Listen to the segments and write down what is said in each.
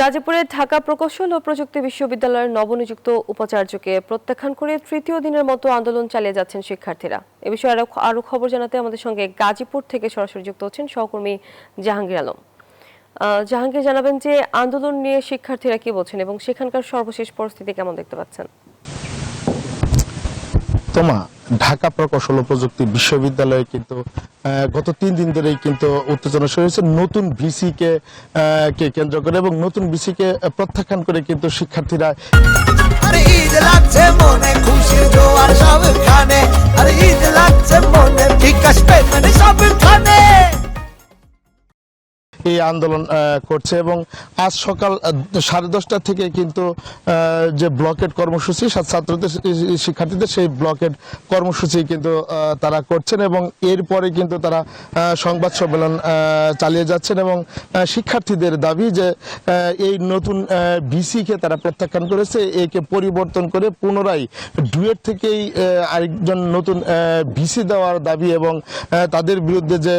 গাজীপুরের ঢাকা প্রকৌশল ও প্রযুক্তি বিশ্ববিদ্যালয়ের নবনিযুক্ত উপাচার্যকে প্রত্যাখ্যান করে তৃতীয় দিনের মতো আন্দোলন চালিয়ে যাচ্ছেন শিক্ষার্থীরা। এ বিষয়ে আরো খবর জানাতে আমাদের সঙ্গে গাজীপুর থেকে সরাসরি যুক্ত হচ্ছেন সহকর্মী জাহাঙ্গীর আলম। জাহাঙ্গীর, জানাবেন যে আন্দোলন নিয়ে শিক্ষার্থীরা কি বলছেন এবং সেখানকার সর্বশেষ পরিস্থিতি কেমন দেখতে পাচ্ছেন? ঢাকা প্রকৌশল ও প্রযুক্তি বিশ্ববিদ্যালয়ে কিন্তু গত 3 দিন ধরেই কিন্তু উত্তেজনা শুরু হয়েছে নতুন ভিসি কে কেন্দ্র করে, এবং নতুন ভিসি কে প্রত্যাখ্যান করে কিন্তু শিক্ষার্থীরা এই আন্দোলন করছে। এবং আজ সকাল 10:30 থেকে কিন্তু যে ব্লকেট কর্মসূচি ছাত্রদের শিক্ষার্থীদের সেই ব্লকেট কর্মসূচি কিন্তু তারা করছেন, এবং এরপরে কিন্তু তারা সংবাদ সম্মেলন চালিয়ে যাচ্ছেন। এবং শিক্ষার্থীদের দাবি যে এই নতুন ভিসিকে তারা প্রত্যাখ্যান করেছে, একে পরিবর্তন করে পুনরায় ডুয়েট থেকেই আরেকজন নতুন ভিসি দেওয়ার দাবি, এবং তাদের বিরুদ্ধে যে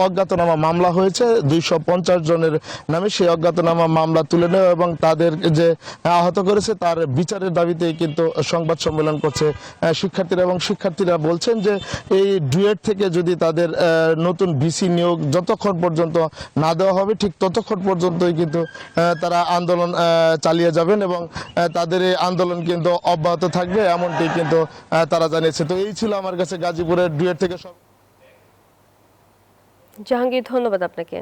অজ্ঞাতনামা মামলা হয়েছে 250 জনের নামে, সেই অজ্ঞাতনামা মামলা তুলে নেওয়া এবং তাদের যে আহত করেছে তার বিচারের দাবিতে কিন্তু সংবাদ সম্মেলন করছে শিক্ষার্থীরা। এবং শিক্ষার্থীরা বলছেন যে এই ডুয়েট থেকে যদি তাদের নতুন ভিসি নিয়োগ যতক্ষণ পর্যন্ত না দেওয়া হবে ঠিক ততক্ষণ পর্যন্তই কিন্তু তারা আন্দোলন চালিয়ে যাবেন, এবং তাদের এই আন্দোলন কিন্তু অব্যাহত থাকবে এমনটি কিন্তু তারা জানিয়েছে। তো এই ছিল আমার কাছে গাজীপুরের ডুয়েট থেকে জাহাঙ্গীর, ধন্যবাদ আপনাকে।